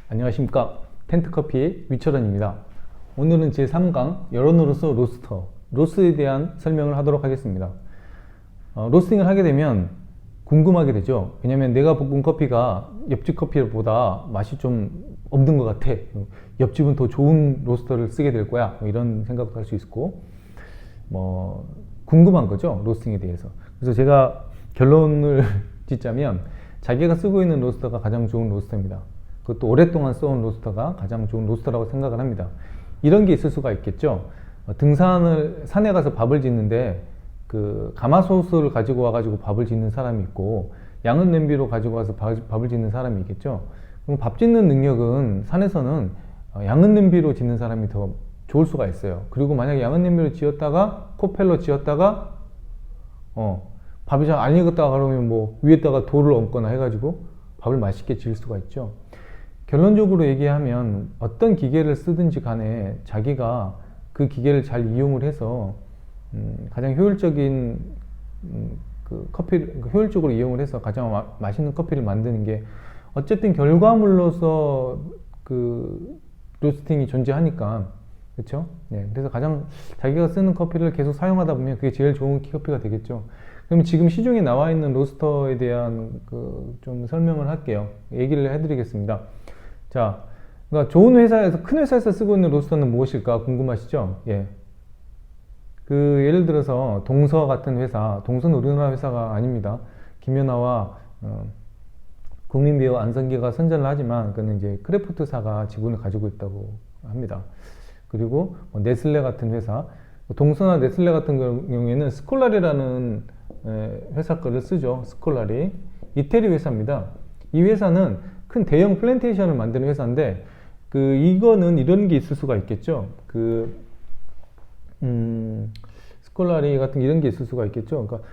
안녕하십니까. 텐트커피의 위철원입니다. 오늘은 제3강 여론으로서 로스에 대한 설명을 하도록 하겠습니다. 로스팅을 하게 되면 궁금하게 되죠. 왜냐면 내가 볶은 커피가 옆집 커피보다 맛이 좀 없는 것 같아. 옆집은 더 좋은 로스터를 쓰게 될 거야. 이런 생각도 할 수 있고, 궁금한 거죠. 로스팅에 대해서. 그래서 제가 결론을 짓자면 자기가 쓰고 있는 로스터가 가장 좋은 로스터입니다. 그것도 오랫동안 써온 로스터가 가장 좋은 로스터라고 생각을 합니다. 이런 게 있을 수가 있겠죠. 산에 가서 밥을 짓는데 그 가마솥을 가지고 와가지고 밥을 짓는 사람이 있고 양은 냄비로 가지고 와서 밥을 짓는 사람이 있겠죠. 그럼 밥 짓는 능력은 산에서는 양은 냄비로 짓는 사람이 더 좋을 수가 있어요. 그리고 만약에 양은 냄비로 지었다가 코펠로 지었다가 밥이 잘 안 익었다가 그러면 위에다가 돌을 얹거나 해가지고 밥을 맛있게 지을 수가 있죠. 결론적으로 얘기하면 어떤 기계를 쓰든지 간에 자기가 그 기계를 잘 이용을 해서 가장 효율적인 효율적으로 이용을 해서 가장 맛있는 커피를 만드는 게 어쨌든 결과물로서 그 로스팅이 존재하니까, 그렇죠? 네, 그래서 가장 자기가 쓰는 커피를 계속 사용하다 보면 그게 제일 좋은 커피가 되겠죠. 그럼 지금 시중에 나와 있는 로스터에 대한 좀 설명을 할게요. 얘기를 해드리겠습니다. 자, 그러니까 좋은 회사에서, 큰 회사에서 쓰고 있는 로스터는 무엇일까 궁금하시죠? 예. 예를 들어서 동서 같은 회사, 동서는 우리나라 회사가 아닙니다. 김연아와 국민비어 안성기가 선전을 하지만 그는 이제 크래프트사가 지분을 가지고 있다고 합니다. 그리고 네슬레 같은 회사, 동서나 네슬레 같은 경우에는 스콜라리라는 회사 거를 쓰죠. 스콜라리. 이태리 회사입니다. 이 회사는 큰 대형 플랜테이션을 만드는 회사인데, 이거는 이런 게 있을 수가 있겠죠. 스콜라리 같은 이런 게 있을 수가 있겠죠. 그러니까,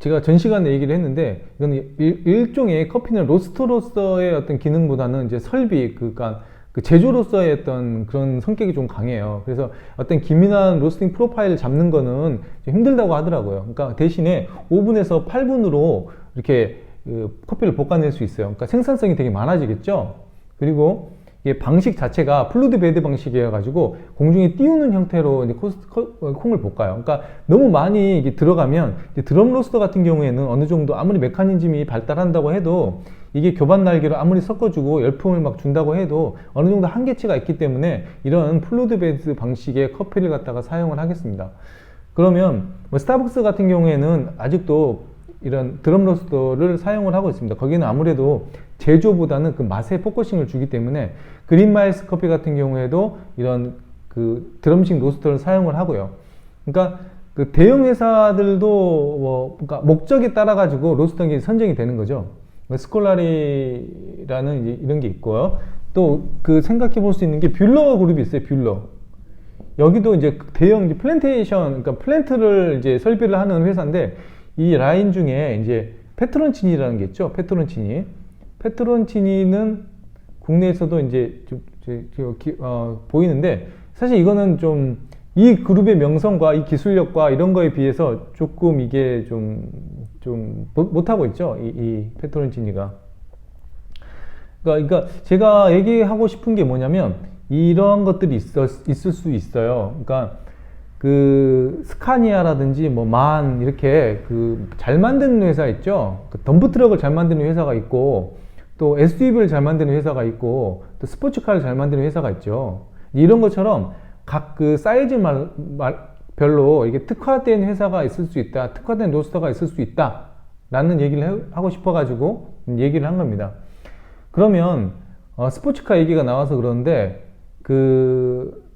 제가 전 시간에 얘기를 했는데, 이건 일종의 커피는 로스터로서의 어떤 기능보다는 이제 설비, 그러니까 그 제조로서의 어떤 그런 성격이 좀 강해요. 그래서 어떤 기민한 로스팅 프로파일을 잡는 거는 힘들다고 하더라고요. 그러니까 대신에 5분에서 8분으로 이렇게 커피를 볶아낼 수 있어요. 그러니까 생산성이 되게 많아지겠죠. 그리고 이게 방식 자체가 플루이드 베드 방식이어 가지고 공중에 띄우는 형태로 이제 콩을 볶아요. 그러니까 너무 많이 이게 들어가면 이제 드럼 로스터 같은 경우에는 어느 정도 아무리 메커니즘이 발달한다고 해도 이게 교반 날개로 아무리 섞어주고 열풍을 막 준다고 해도 어느 정도 한계치가 있기 때문에 이런 플루이드 베드 방식의 커피를 갖다가 사용을 하겠습니다. 그러면 스타벅스 같은 경우에는 아직도 이런 드럼 로스터를 사용을 하고 있습니다. 거기는 아무래도 제조보다는 그 맛에 포커싱을 주기 때문에 그린마일스 커피 같은 경우에도 이런 드럼식 로스터를 사용을 하고요. 그러니까 대형 회사들도 그러니까 목적에 따라 가지고 로스터가 선정이 되는 거죠. 스콜라리라는 이런 게 있고요. 또 생각해 볼 수 있는 게 뷰러 그룹이 있어요. 뷰러. 여기도 이제 대형 플랜테이션, 그러니까 플랜트를 이제 설비를 하는 회사인데, 이 라인 중에 이제 페트론치니라는 게 있죠. 페트론치니는 국내에서도 이제 보이는데, 사실 이거는 좀 이 그룹의 명성과 이 기술력과 이런 거에 비해서 조금 이게 좀 못하고 있죠. 이 페트론치니가. 그러니까 제가 얘기하고 싶은 게 뭐냐면, 이런 것들이 있을 수 있어요. 그러니까 스카니아라든지 이렇게 잘 만드는 회사 있죠. 덤프트럭을 잘 만드는 회사가 있고, 또 SUV를 잘 만드는 회사가 있고, 또 스포츠카를 잘 만드는 회사가 있죠. 이런 것처럼 각 사이즈 별로 이게 특화된 회사가 있을 수 있다, 특화된 로스터가 있을 수 있다 라는 얘기를 하고 싶어 가지고 얘기를 한 겁니다. 그러면 스포츠카 얘기가 나와서 그러는데,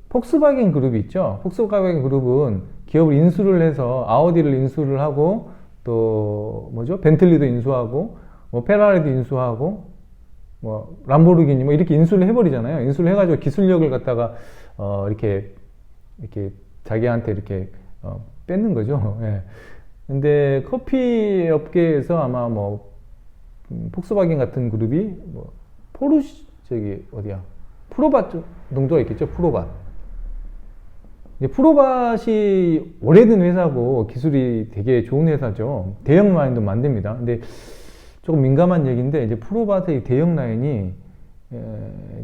폭스바겐 그룹이 있죠. 폭스바겐 그룹은 기업을 인수를 해서 아우디를 인수를 하고, 또 벤틀리도 인수하고, 페라리도 인수하고, 람보르기니 이렇게 인수를 해버리잖아요. 인수를 해가지고 기술력을 갖다가 이렇게 자기한테 이렇게 뺏는 거죠. 예. 근데 커피 업계에서 아마 폭스바겐 같은 그룹이 프로밭 정도가 있겠죠. 프로밭이 오래된 회사고 기술이 되게 좋은 회사죠. 대형 라인도 만듭니다. 근데 조금 민감한 얘기인데 이제 프로밭의 대형 라인이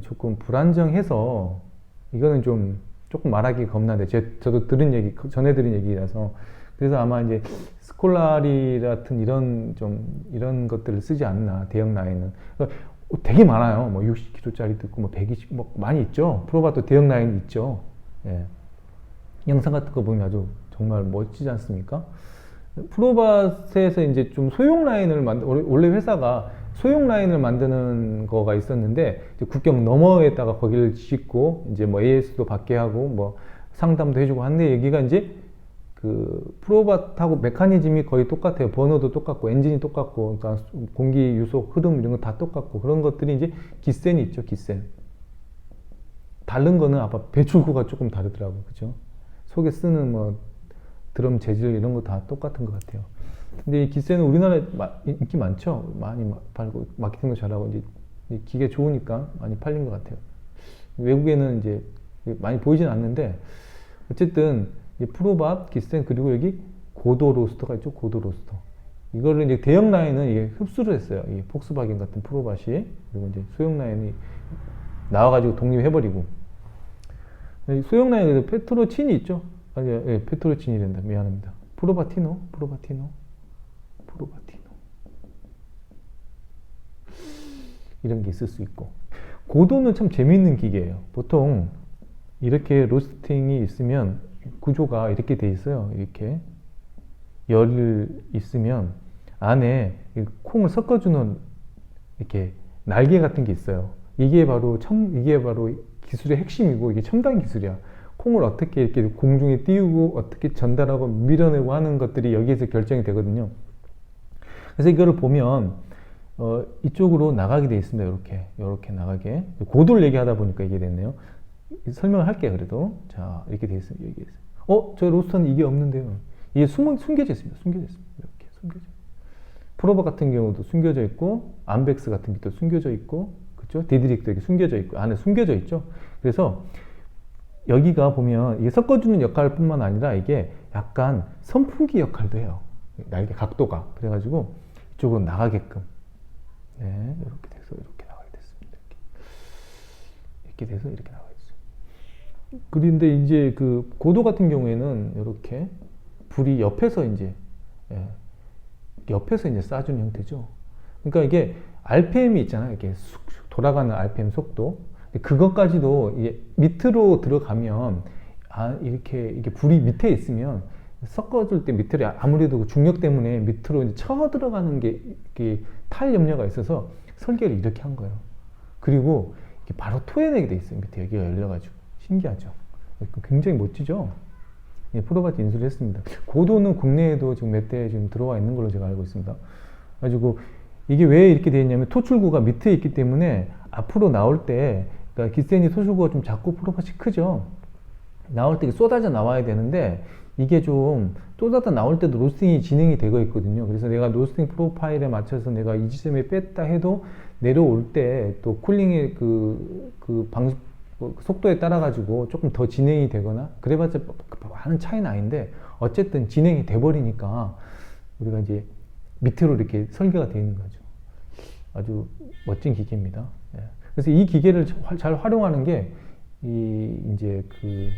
조금 불안정해서 이거는 좀 조금 말하기 겁나는데 저도 들은 얘기 전에 들은 얘기라서 그래서 아마 이제 스콜라리 같은 이런 것들을 쓰지 않나 대형 라인은 그러니까 되게 많아요. 뭐 60kg짜리도 있고 뭐 120, 뭐 많이 있죠. 프로밭도 대형 라인이 있죠. 예. 영상 같은 거 보면 아주 정말 멋지지 않습니까? 프로밭에서 이제 좀 소형 라인을 원래 회사가 소형 라인을 만드는 거가 있었는데 국경 너머에다가 거기를 짓고 이제 뭐 AS도 받게 하고 뭐 상담도 해주고 하는데 여기가 이제 그 프로밭하고 메커니즘이 거의 똑같아요. 버너도 똑같고 엔진이 똑같고 그러니까 공기 유속 흐름 이런 거 다 똑같고 그런 것들이 이제 기센이 있죠. 기센. 다른 거는 아마 배출구가 조금 다르더라고, 그죠? 속에 쓰는 뭐 드럼 재질 이런 거 다 똑같은 것 같아요. 근데 이 기센은 우리나라에 인기 많죠. 많이 팔고 마케팅도 잘하고 이제 기계 좋으니까 많이 팔린 것 같아요. 외국에는 이제 많이 보이진 않는데 어쨌든 프로밭, 기센 그리고 여기 고도 로스터가 있죠. 고도 로스터. 이거를 이제 대형 라인은 이게 흡수를 했어요. 이 폭스바겐 같은 프로밭이 그리고 이제 소형 라인이 나와가지고 독립해버리고 소형 라인에도 페트로친이 있죠. 아니, 예, 페트로친이 된다. 미안합니다. 프로바티노. 이런 게 있을 수 있고. 고도는 참 재미있는 기계예요. 보통 이렇게 로스팅이 있으면 구조가 이렇게 돼 있어요. 이렇게 열이 있으면 안에 콩을 섞어주는 이렇게 날개 같은 게 있어요. 이게 바로 기술의 핵심이고 이게 첨단 기술이야. 콩을 어떻게 이렇게 공중에 띄우고 어떻게 전달하고 밀어내고 하는 것들이 여기에서 결정이 되거든요. 그래서 이거를 보면 이쪽으로 나가게 돼 있습니다. 이렇게 나가게. 고도를 얘기하다 보니까 이게 됐네요. 설명을 할게요. 그래도 자 이렇게 돼 있어요. 여기 있어요. 저 로스터는 이게 없는데요. 이게 숨겨져 있습니다. 이렇게 숨겨져. 프로바 같은 경우도 숨겨져 있고 암벡스 같은 것도 숨겨져 있고 그렇죠? 디드릭도 이렇게 숨겨져 있고 안에 숨겨져 있죠. 그래서 여기가 보면 이게 섞어주는 역할뿐만 아니라 이게 약간 선풍기 역할도 해요. 날개 각도가 그래가지고 이쪽으로 나가게끔 이렇게 돼서 이렇게 나가게 됐습니다. 이렇게 돼서 이렇게 나가게 됐어요. 그런데 이제 그 고도 같은 경우에는 이렇게 불이 옆에서 이제 쏴주는 형태죠. 그러니까 이게 RPM이 있잖아요. 이렇게 돌아가는 RPM 속도. 그것까지도 이게 밑으로 들어가면 이게 불이 밑에 있으면 섞어줄 때 밑으로 아무래도 중력 때문에 밑으로 이제 쳐 들어가는 게 탈 염려가 있어서 설계를 이렇게 한 거예요. 그리고 바로 토해내게 돼 있어요. 밑에 여기가 열려가지고 신기하죠. 굉장히 멋지죠. 프로밭 인수를 했습니다. 고도는 국내에도 지금 몇 대 지금 들어와 있는 걸로 제가 알고 있습니다. 가지고 이게 왜 이렇게 되어 있냐면 토출구가 밑에 있기 때문에 앞으로 나올 때 그러니까 기센이 토출구가 좀 작고 프로밭이 크죠. 나올 때 쏟아져 나와야 되는데 이게 좀 쏟아져 나올 때도 로스팅이 진행이 되고 있거든요. 그래서 내가 로스팅 프로파일에 맞춰서 내가 이 지점에 뺐다 해도 내려올 때 또 쿨링의 속도에 따라 가지고 조금 더 진행이 되거나 그래봤자 많은 차이는 아닌데 어쨌든 진행이 돼 버리니까 우리가 이제 밑으로 이렇게 설계가 되어 있는 거죠. 아주 멋진 기계입니다. 그래서 이 기계를 잘 활용하는 게 이제 그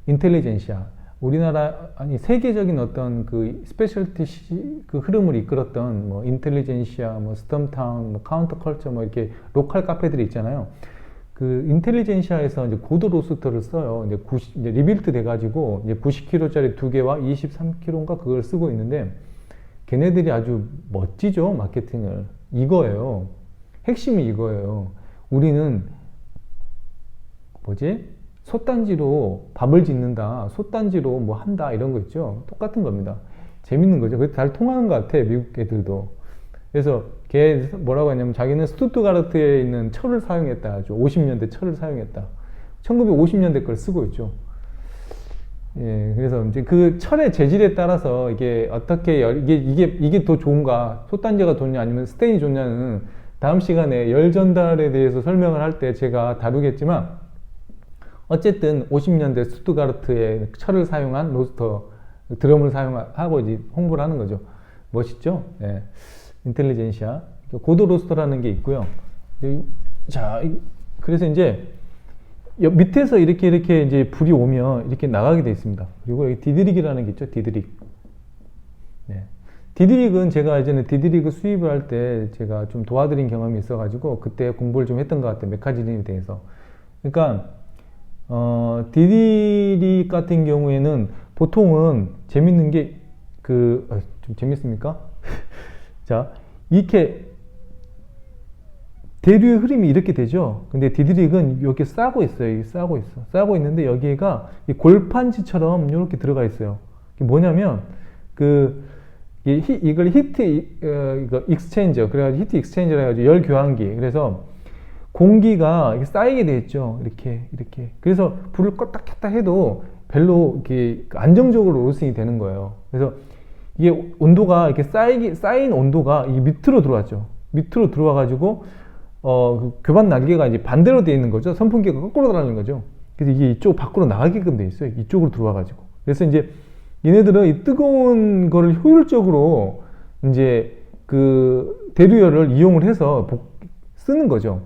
인텔리젠시아 우리나라 아니 세계적인 어떤 그 스페셜티 그 흐름을 이끌었던 뭐 인텔리젠시아 뭐 스톰타운 뭐 카운터컬처 뭐 이렇게 로컬 카페들이 있잖아요. 그 인텔리젠시아에서 이제 고도 로스터를 써요. 이제 리빌트 돼가지고 이제 90kg짜리 2개와 23kg인가 그걸 쓰고 있는데 걔네들이 아주 멋지죠. 마케팅을. 이거예요. 핵심이 이거예요. 우리는 솥단지로 밥을 짓는다. 솥단지로 뭐 한다. 이런 거 있죠. 똑같은 겁니다. 재밌는 거죠. 그게 잘 통하는 것 같아. 미국 애들도. 그래서 걔 뭐라고 하냐면 자기는 스투트가르트에 있는 철을 사용했다. 아주 50년대 철을 사용했다. 1950년대 걸 쓰고 있죠. 그래서 이제 그 철의 재질에 따라서 이게 어떻게 이게 더 좋은가, 솥단지가 좋냐 아니면 스테인이 좋냐는 다음 시간에 열 전달에 대해서 설명을 할 때 제가 다루겠지만 어쨌든 50년대 스투트가르트의 철을 사용한 로스터 드럼을 사용하고 이제 홍보를 하는 거죠. 멋있죠? 인텔리젠시아 고도 로스터라는 게 있고요. 자, 그래서 이제 밑에서 이렇게 이제 불이 오면 이렇게 나가게 되어 있습니다. 그리고 여기 디드릭이라는 게 있죠. 디드릭. 네. 디드릭은 제가 예전에 디드릭을 수입을 할 때 제가 좀 도와드린 경험이 있어가지고 그때 공부를 좀 했던 것 같아요. 메카니즘에 대해서. 그러니까 디드릭 같은 경우에는 보통은 재밌는 게 좀 재밌습니까? 자, 이렇게 대류의 흐름이 이렇게 되죠. 근데 디드릭은 이렇게 싸고 있어요. 싸고 있는데 여기가 골판지처럼 이렇게 들어가 있어요. 이게 뭐냐면 이걸 히트 이거 익스체인저, 그래가지고 히트 익스체인저라 해가지고 열 교환기. 그래서 공기가 이렇게 쌓이게 돼 있죠. 이렇게. 그래서 불을 껐다 켰다 해도 별로 이렇게 안정적으로 로스팅이 되는 거예요. 그래서 이게 온도가 이렇게 쌓인 온도가 이 밑으로 들어왔죠. 밑으로 들어와가지고 그 교반 날개가 이제 반대로 되어 있는 거죠. 선풍기가 거꾸로 달하는 거죠. 그래서 이게 이쪽 밖으로 나가게끔 돼 있어요. 이쪽으로 들어와가지고. 그래서 이제 얘네들은 이 뜨거운 거를 효율적으로 이제 그 대류열을 이용을 해서 쓰는 거죠.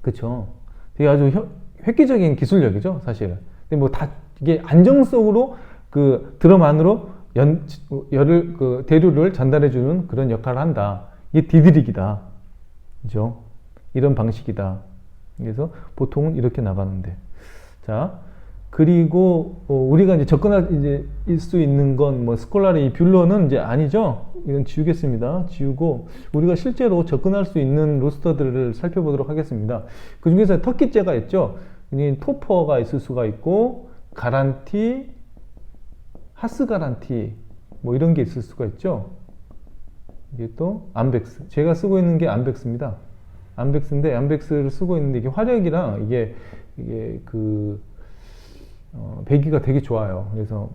그쵸. 되게 아주 획기적인 기술력이죠, 사실. 근데 뭐 다 이게 안정성으로 그 드럼 안으로 대류를 전달해주는 그런 역할을 한다. 이게 디드릭이다. 그죠? 이런 방식이다. 그래서 보통은 이렇게 나가는데. 자, 그리고 우리가 이제 접근할 수 있는 건 뭐 스콜라리 뷰러는 이제 아니죠. 이건 지우겠습니다. 지우고 우리가 실제로 접근할 수 있는 로스터들을 살펴보도록 하겠습니다. 그 중에서 터키째가 있죠. 토퍼가 있을 수가 있고 가란티, 하스 가란티 뭐 이런 게 있을 수가 있죠. 이게 또 암벡스. 제가 쓰고 있는 게 암벡스입니다. 암벡스인데 암벡스를 쓰고 있는데 이게 화력이랑 이게 배기가 되게 좋아요. 그래서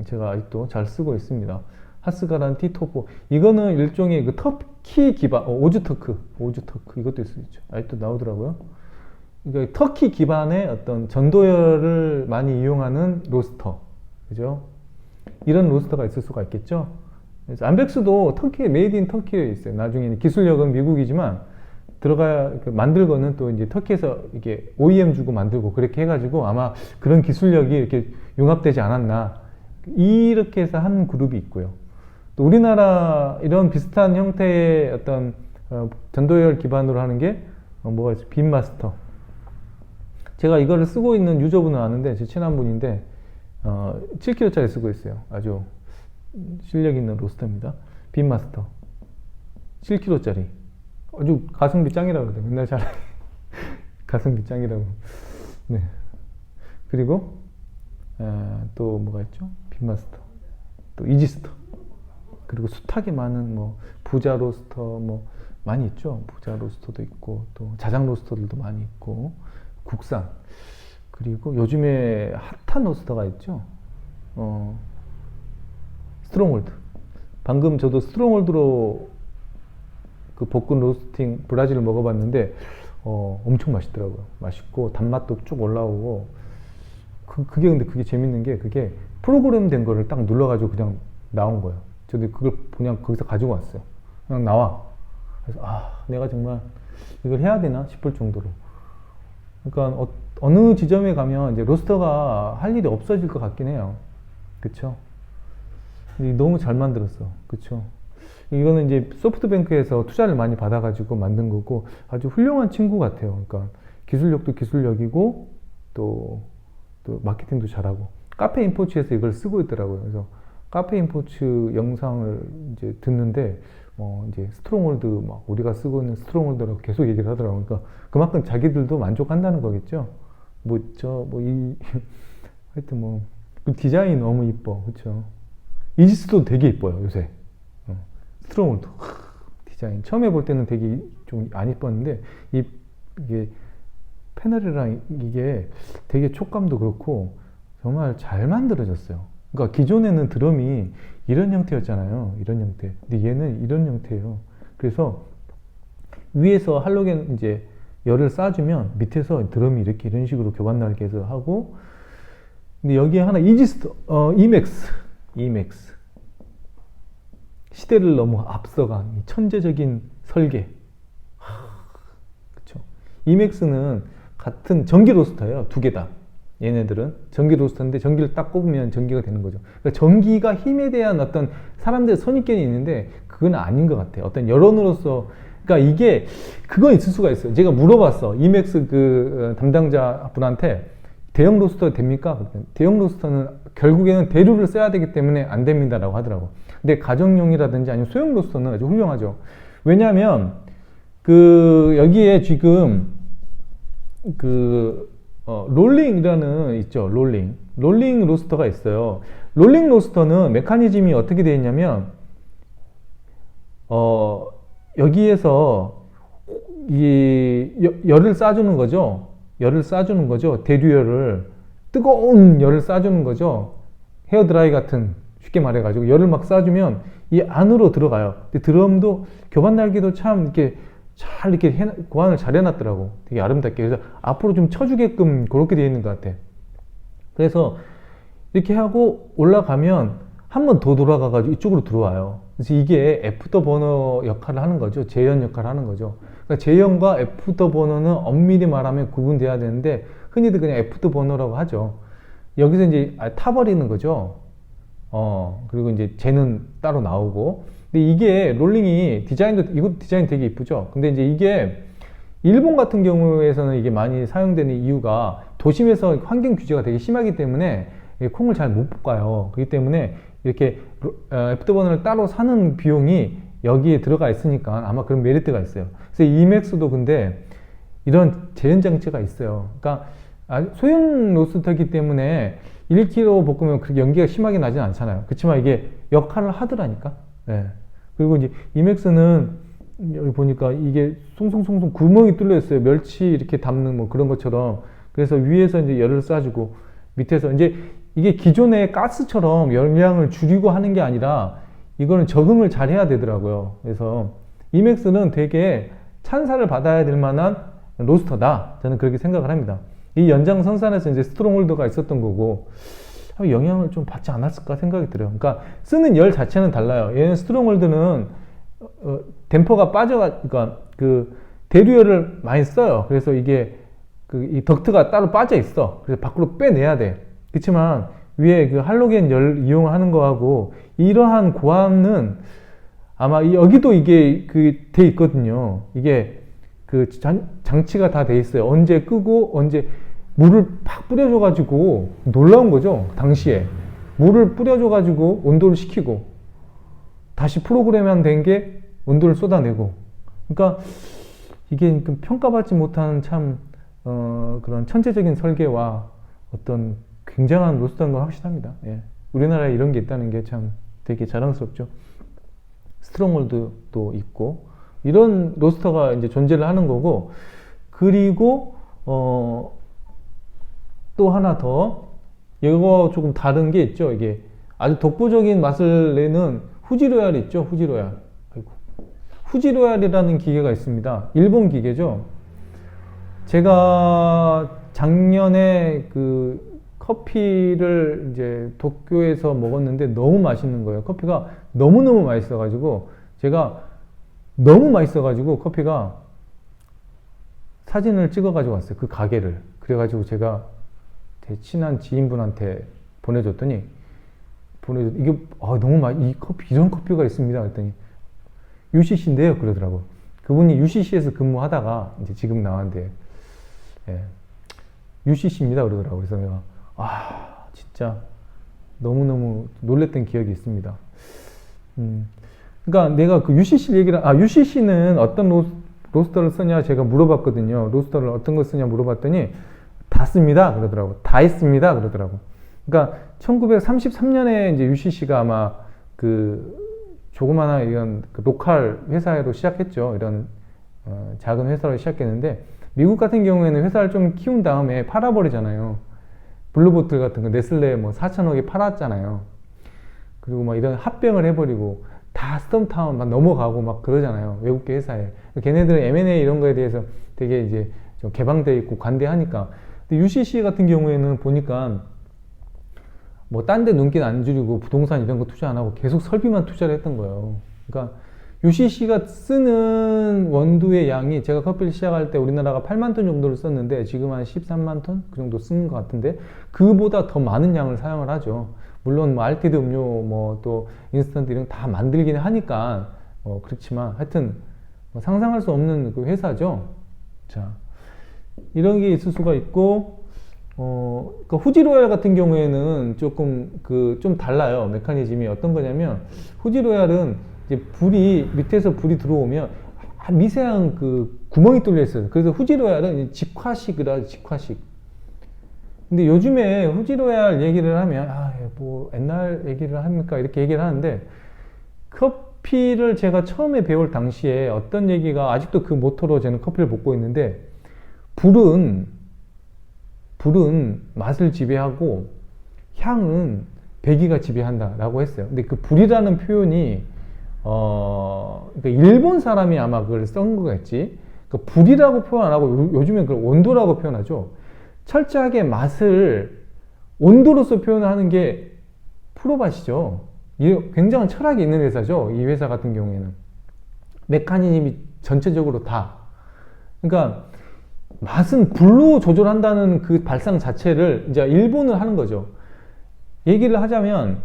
제가 아직도 잘 쓰고 있습니다. 하스 가란티 토포. 이거는 일종의 그 터키 기반, 오즈 터크 이것도 있을 수 있죠. 아직도 나오더라고요. 그러니까 터키 기반의 어떤 전도열을 많이 이용하는 로스터, 그죠? 이런 로스터가 있을 수가 있겠죠. 그래서 암벡스도 메이드 인 터키에 있어요. 나중에 기술력은 미국이지만 만들고는 또 이제 터키에서 이게 OEM 주고 만들고 그렇게 해가지고 아마 그런 기술력이 이렇게 융합되지 않았나. 이렇게 해서 한 그룹이 있고요. 또 우리나라 이런 비슷한 형태의 어떤 전도열 기반으로 하는 게 뭐가 있죠? 빔마스터. 제가 이거를 쓰고 있는 유저분은 아는데 제 친한 분인데 7kg짜리 쓰고 있어요. 아주 실력 있는 로스터입니다. 빔마스터 7kg짜리. 아주 가성비 짱이라고 그러더라고요. 맨날 잘 가성비 짱이라고. 네. 그리고 또 뭐가 있죠? 빔마스터, 또 이지스터, 그리고 숱하게 많은 뭐 부자 로스터 뭐 많이 있죠. 부자 로스터도 있고 또 자장 로스터들도 많이 있고 국산. 그리고 요즘에 핫한 로스터가 있죠. 스트롱홀드. 방금 저도 스트롱홀드로 그 볶은 로스팅 브라질을 먹어봤는데 엄청 맛있더라고요. 맛있고 단맛도 쭉 올라오고 근데 그게 재밌는 게 그게 프로그램 된 거를 딱 눌러가지고 그냥 나온 거예요. 저도 그걸 그냥 거기서 가지고 왔어요. 그냥 나와. 그래서 내가 정말 이걸 해야 되나 싶을 정도로. 그러니까 어느 지점에 가면 이제 로스터가 할 일이 없어질 것 같긴 해요. 그쵸? 너무 잘 만들었어. 그쵸? 이거는 이제 소프트뱅크에서 투자를 많이 받아가지고 만든 거고 아주 훌륭한 친구 같아요. 그러니까 기술력도 기술력이고 또 마케팅도 잘하고 카페 인포츠에서 이걸 쓰고 있더라고요. 그래서 카페 인포츠 영상을 이제 듣는데 이제 스트롱홀드 막 우리가 쓰고 있는 스트롱홀드라고 계속 얘기를 하더라고요. 그러니까 그만큼 자기들도 만족한다는 거겠죠. 하여튼 그 디자인이 너무 이뻐, 그렇죠? 이지스도 되게 이뻐요 요새. 스트롱홀드 디자인 처음에 볼 때는 되게 좀 안 이뻤는데 이게 패널이랑 이게 되게 촉감도 그렇고 정말 잘 만들어졌어요. 그러니까 기존에는 드럼이 이런 형태였잖아요. 이런 형태. 근데 얘는 이런 형태예요. 그래서 위에서 할로겐 이제 열을 쏴주면 밑에서 드럼이 이런 식으로 교반 날개에서 하고, 근데 여기에 하나 이맥스 시대를 너무 앞서간 이 천재적인 설계. 그쵸. 이맥스는 같은 전기 로스터예요. 두 개 다. 얘네들은 전기 로스터인데 전기를 딱 꼽으면 전기가 되는 거죠. 그러니까 전기가 힘에 대한 어떤 사람들의 선입견이 있는데 그건 아닌 것 같아요. 어떤 여론으로서 그러니까 이게 그건 있을 수가 있어요. 제가 물어봤어. 이맥스 그 담당자 분한테 대형 로스터 됩니까? 대형 로스터는 결국에는 대류를 써야 되기 때문에 안 됩니다라고 하더라고. 근데 가정용이라든지 아니면 소형 로스터는 아주 훌륭하죠. 왜냐하면 그 여기에 지금 그 롤링이라는 있죠. 롤링 로스터가 있어요. 롤링 로스터는 메커니즘이 어떻게 되어 있냐면 여기에서 이 열을 쏴주는 거죠. 열을 쏴주는 거죠. 대류열을 뜨거운 열을 쏴주는 거죠. 헤어드라이 같은 쉽게 말해가지고 열을 막 쏴주면 이 안으로 들어가요. 근데 드럼도 교반 날개도 참 이렇게 잘 이렇게 고안을 잘 해놨더라고. 되게 아름답게. 그래서 앞으로 좀 쳐주게끔 그렇게 되어 있는 것 같아. 그래서 이렇게 하고 올라가면 한 번 더 돌아가가지고 이쪽으로 들어와요. 그래서 이게 애프터 버너 역할을 하는 거죠. 제연 역할을 하는 거죠. 그러니까 제연과 애프터 버너는 엄밀히 말하면 구분돼야 되는데 흔히들 그냥 애프터 버너라고 하죠. 여기서 이제 타버리는 거죠. 그리고 이제 쟤는 따로 나오고. 근데 이게 롤링이 이거 디자인 되게 이쁘죠. 근데 이제 이게 일본 같은 경우에서는 이게 많이 사용되는 이유가 도심에서 환경 규제가 되게 심하기 때문에 콩을 잘 못 볶아요. 그렇기 때문에 이렇게 애프터버너를 따로 사는 비용이 여기에 들어가 있으니까 아마 그런 메리트가 있어요. 그래서 이맥스도 근데 이런 재현 장치가 있어요. 그러니까 소형 로스터이기 때문에 1kg 볶으면 그렇게 연기가 심하게 나진 않잖아요. 그렇지만 이게 역할을 하더라니까. 네. 그리고 이제 이맥스는 여기 보니까 이게 송송송송 구멍이 뚫려 있어요. 멸치 이렇게 담는 뭐 그런 것처럼. 그래서 위에서 이제 열을 쏴주고 밑에서 이제 이게 기존의 가스처럼 열량을 줄이고 하는 게 아니라 이거는 적응을 잘 해야 되더라고요. 그래서 이맥스는 되게 찬사를 받아야 될 만한 로스터다. 저는 그렇게 생각을 합니다. 이 연장선상에서 이제 스트롱홀더가 있었던 거고 영향을 좀 받지 않았을까 생각이 들어요. 그러니까 쓰는 열 자체는 달라요. 얘는 스트롱홀더는 댐퍼가 그러니까 그 대류열을 많이 써요. 그래서 이게 이 덕트가 따로 빠져 있어. 그래서 밖으로 빼내야 돼. 그렇지만 위에 그 할로겐 열 이용하는 거하고 이러한 고함은 아마 여기도 이게 돼 있거든요. 이게 그 장치가 다 돼 있어요. 언제 끄고 언제 물을 팍 뿌려줘가지고 놀라운 거죠. 당시에 물을 뿌려줘가지고 온도를 식히고 다시 프로그램만 된 게 온도를 쏟아내고. 그러니까 이게 평가받지 못한 참 그런 천재적인 설계와 어떤 굉장한 로스터인 건 확실합니다. 예. 우리나라에 이런 게 있다는 게 참 되게 자랑스럽죠. 스트롱홀드도 있고 이런 로스터가 이제 존재를 하는 거고. 그리고 또 하나 더 이거 조금 다른 게 있죠. 이게 아주 독보적인 맛을 내는 후지로얄 있죠. 후지로얄. 아이고. 후지로얄이라는 기계가 있습니다. 일본 기계죠. 제가 작년에 그 커피를 이제 도쿄에서 먹었는데 너무 맛있는 거예요. 커피가 너무너무 맛있어가지고 제가 너무 맛있어가지고 커피가 사진을 찍어가지고 왔어요. 그 가게를. 그래가지고 제가 제 친한 지인분한테 보내줬더니 이게 너무 이 커피 이런 커피가 있습니다. 그랬더니 UCC인데요. 그러더라고. 그분이 UCC에서 근무하다가 이제 지금 나왔는데 UCC입니다. 그러더라고. 그래서 내가 진짜 너무너무 놀랬던 기억이 있습니다. 그러니까 내가 그 UCC 얘기를 UCC는 어떤 로스터를 쓰냐 제가 물어봤거든요. 로스터를 어떤 거 쓰냐 물어봤더니 다 씁니다. 그러더라고. 다 했습니다. 그러더라고. 그러니까 1933년에 이제 UCC가 아마 그 조그마한 이런 그 로컬 회사로 시작했죠. 이런 작은 회사로 시작했는데 미국 같은 경우에는 회사를 좀 키운 다음에 팔아버리잖아요. 블루보틀 같은 거 네슬레 뭐 4천억에 팔았잖아요. 그리고 막 이런 합병을 해버리고 다 스톰타운 막 넘어가고 막 그러잖아요. 외국계 회사에. 걔네들은 M&A 이런 거에 대해서 되게 이제 좀 개방되어 있고 관대하니까. 근데 UCC 같은 경우에는 보니까 뭐 딴 데 눈길 안 줄이고 부동산 이런 거 투자 안 하고 계속 설비만 투자를 했던 거예요. 그러니까 UCC가 쓰는 원두의 양이 제가 커피를 시작할 때 우리나라가 8만 톤 정도를 썼는데 지금 한 13만 톤? 그 정도 쓰는 것 같은데 그보다 더 많은 양을 사용을 하죠. 물론 뭐 알티드 음료 뭐 또 인스턴트 이런 거 다 만들긴 하니까 그렇지만 하여튼 뭐 상상할 수 없는 그 회사죠. 자, 이런 게 있을 수가 있고 그러니까 후지로얄 같은 경우에는 조금 좀 달라요. 메커니즘이 어떤 거냐면 후지로얄은 이제 밑에서 불이 들어오면 미세한 그 구멍이 뚫려 있어요. 그래서 후지로얄은 직화식이라 직화식. 근데 요즘에 후지로얄 얘기를 하면 뭐 옛날 얘기를 합니까? 이렇게 얘기를 하는데 커피를 제가 처음에 배울 당시에 어떤 얘기가 아직도 그 모토로 저는 커피를 볶고 있는데 불은 맛을 지배하고 향은 배기가 지배한다라고 했어요. 근데 그 불이라는 표현이 그러니까 일본 사람이 아마 그걸 쓴 거겠지. 그러니까 불이라고 표현 안 하고 요즘엔 그걸 온도라고 표현하죠. 철저하게 맛을 온도로서 표현하는 게 프로밭이죠. 굉장한 철학이 있는 회사죠. 이 회사 같은 경우에는 메커니즘이 전체적으로 다. 그러니까 맛은 불로 조절한다는 그 발상 자체를 이제 일본을 하는 거죠. 얘기를 하자면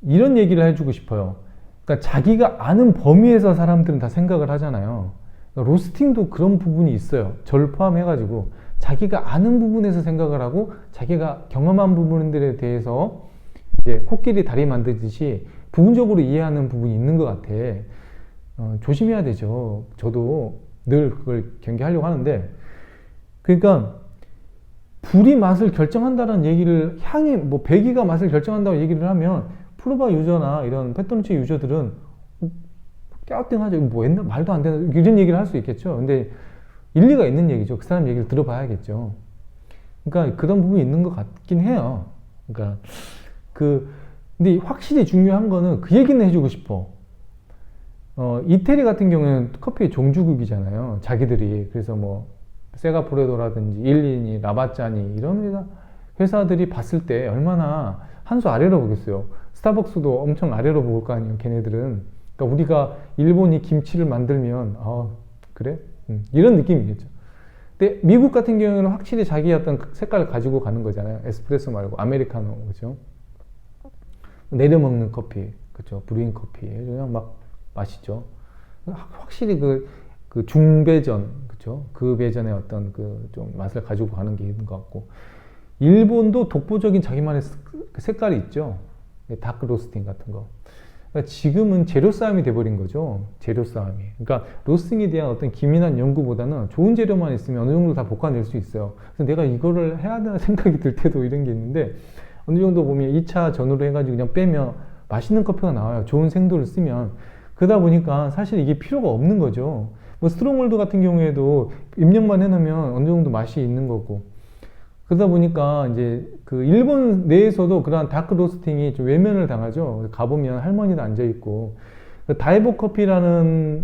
이런 얘기를 해주고 싶어요. 그러니까 자기가 아는 범위에서 사람들은 다 생각을 하잖아요. 그러니까 로스팅도 그런 부분이 있어요. 저를 포함해가지고 자기가 아는 부분에서 생각을 하고 자기가 경험한 부분들에 대해서 이제 코끼리 다리 만들듯이 부분적으로 이해하는 부분이 있는 것 같아. 조심해야 되죠. 저도 늘 그걸 경계하려고 하는데, 그러니까 불이 맛을 결정한다는 얘기를 향이 뭐 배기가 맛을 결정한다고 얘기를 하면 프로바 유저나 이런 페토니치 유저들은 깨어띵하죠. 뭐 옛날 말도 안 되는 이런 얘기를 할 수 있겠죠. 근데 일리가 있는 얘기죠. 그 사람 얘기를 들어봐야겠죠. 그러니까 그런 부분이 있는 것 같긴 해요. 그러니까 근데 확실히 중요한 거는 그 얘기는 해주고 싶어. 이태리 같은 경우에는 커피의 종주국이잖아요. 자기들이. 그래서 뭐 세가프레도라든지 일리니, 라바짜니 이런 회사들이 봤을 때 얼마나 한 수 아래로 보겠어요. 스타벅스도 엄청 아래로 볼 거 아니에요. 걔네들은. 그러니까 우리가 일본이 김치를 만들면 그래? 이런 느낌이겠죠. 근데 미국 같은 경우에는 확실히 자기 어떤 색깔을 가지고 가는 거잖아요. 에스프레소 말고 아메리카노, 그죠? 내려 먹는 커피, 그죠? 브루잉 커피 그냥 막 맛있죠. 확실히 그 중배전, 그죠? 그 배전의 어떤 좀 맛을 가지고 가는 게 있는 것 같고, 일본도 독보적인 자기만의 색깔이 있죠. 다크 로스팅 같은 거. 그러니까 지금은 재료 싸움이 돼버린 거죠. 재료 싸움이. 그러니까 로스팅에 대한 어떤 기민한 연구보다는 좋은 재료만 있으면 어느 정도 다 볶아낼 수 있어요. 그래서 내가 이거를 해야 되나 생각이 들 때도 이런 게 있는데, 어느 정도 보면 2차 전후로 해가지고 그냥 빼면 맛있는 커피가 나와요. 좋은 생도를 쓰면. 그러다 보니까 사실 이게 필요가 없는 거죠. 뭐 스트롱홀드 같은 경우에도 입력만 해놓으면 어느 정도 맛이 있는 거고. 그러다 보니까 이제 그 일본 내에서도 그러한 다크 로스팅이 좀 외면을 당하죠. 가보면 할머니도 앉아있고. 다이복 커피라는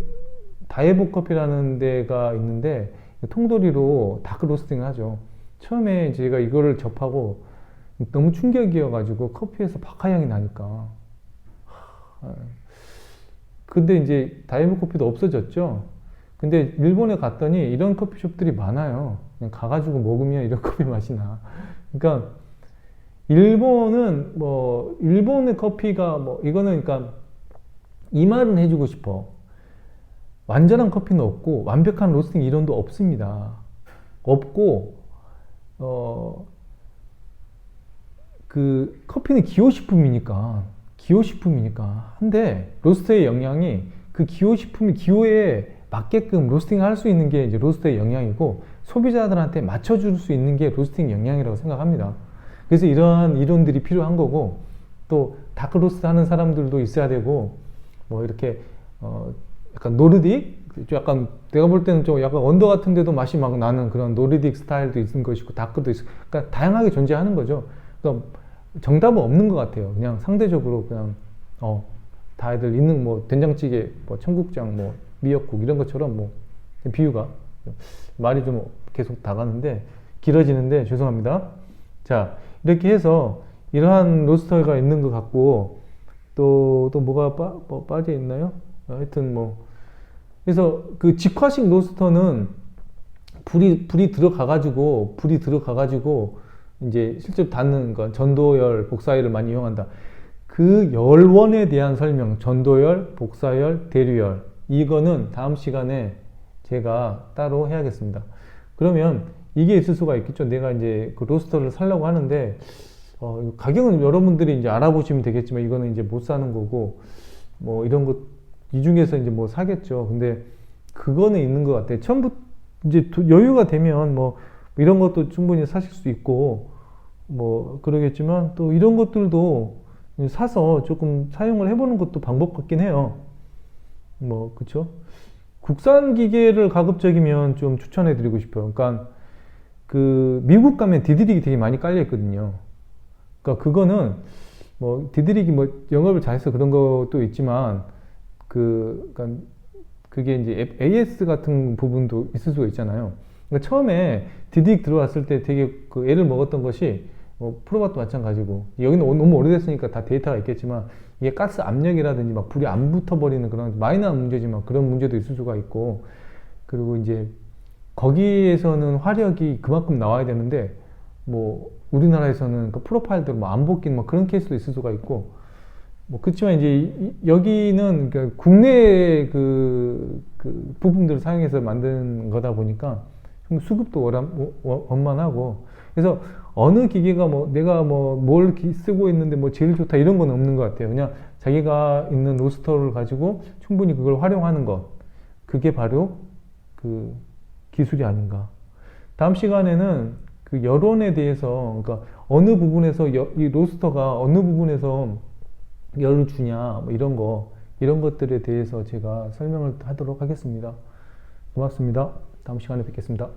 데가 있는데 통돌이로 다크 로스팅을 하죠. 처음에 제가 이거를 접하고 너무 충격이어가지고 커피에서 박하향이 나니까. 근데 이제 다이복 커피도 없어졌죠. 근데 일본에 갔더니 이런 커피숍들이 많아요. 그냥 가가지고 먹으면 이런 커피 맛이 나. 그러니까 일본은 일본의 커피가 이거는 그러니까 이 말은 해주고 싶어. 완전한 커피는 없고 완벽한 로스팅 이론도 없습니다. 없고 그 커피는 기호식품이니까 한데 로스터의 영향이 그 기호에 맞게끔 로스팅을 할 수 있는 게 이제 로스터의 영향이고, 소비자들한테 맞춰줄 수 있는 게 로스팅 영향이라고 생각합니다. 그래서 이러한 이론들이 필요한 거고, 또 다크 로스트 하는 사람들도 있어야 되고, 뭐 이렇게 약간 노르딕, 약간 내가 볼 때는 좀 약간 언더 같은 데도 맛이 막 나는 그런 노르딕 스타일도 있는 것이고 다크도 있고, 그러니까 다양하게 존재하는 거죠. 그러니까 정답은 없는 것 같아요. 그냥 상대적으로 그냥 다들 있는 뭐 된장찌개, 뭐 청국장, 뭐 미역국 이런 것처럼 뭐 비유가 말이 좀 계속 나가는데 길어지는데 죄송합니다. 자, 이렇게 해서 이러한 로스터가 있는 것 같고, 또 뭐가 뭐 빠져 있나요? 하여튼 뭐 그래서 그 직화식 로스터는 불이 들어가가지고 이제 실제로 닿는 건 전도열, 복사열을 많이 이용한다. 그 열원에 대한 설명, 전도열, 복사열, 대류열, 이거는 다음 시간에 제가 따로 해야겠습니다. 그러면 이게 있을 수가 있겠죠. 내가 이제 그 로스터를 살려고 하는데 가격은 여러분들이 이제 알아보시면 되겠지만 이거는 이제 못 사는 거고, 뭐 이런 것 이 중에서 이제 뭐 사겠죠. 근데 그거는 있는 것 같아요. 처음부터 이제 여유가 되면 뭐 이런 것도 충분히 사실 수 있고 뭐 그러겠지만, 또 이런 것들도 사서 조금 사용을 해보는 것도 방법 같긴 해요. 뭐 그쵸? 국산 기계를 가급적이면 좀 추천해 드리고 싶어요. 그러니까 그 미국 가면 디드릭이 되게 많이 깔려 있거든요. 그러니까 그거는 뭐 디드릭이 뭐 영업을 잘해서 그런 것도 있지만, 그러니까 그게 이제 AS 같은 부분도 있을 수가 있잖아요. 그러니까 처음에 디드릭 들어왔을 때 되게 그 애를 먹었던 것이, 프로바도 마찬가지고, 여기는 너무 오래됐으니까 다 데이터가 있겠지만, 이게 가스 압력이라든지 막 불이 안 붙어버리는 그런 마이너한 문제지만 그런 문제도 있을 수가 있고, 그리고 이제 거기에서는 화력이 그만큼 나와야 되는데, 뭐 우리나라에서는 그 프로파일대로 뭐 안 벗기는 뭐 그런 케이스도 있을 수가 있고, 뭐 그렇지만 이제 여기는 그러니까 국내 그 부품들을 사용해서 만든 거다 보니까 좀 수급도 원만하고, 그래서 어느 기계가 뭐 내가 뭐 뭘 쓰고 있는데 뭐 제일 좋다 이런 건 없는 것 같아요. 그냥 자기가 있는 로스터를 가지고 충분히 그걸 활용하는 것, 그게 바로 그 기술이 아닌가. 다음 시간에는 그 열원에 대해서, 그러니까 어느 부분에서 이 로스터가 어느 부분에서 열을 주냐, 뭐 이런 것들에 대해서 제가 설명을 하도록 하겠습니다. 고맙습니다. 다음 시간에 뵙겠습니다.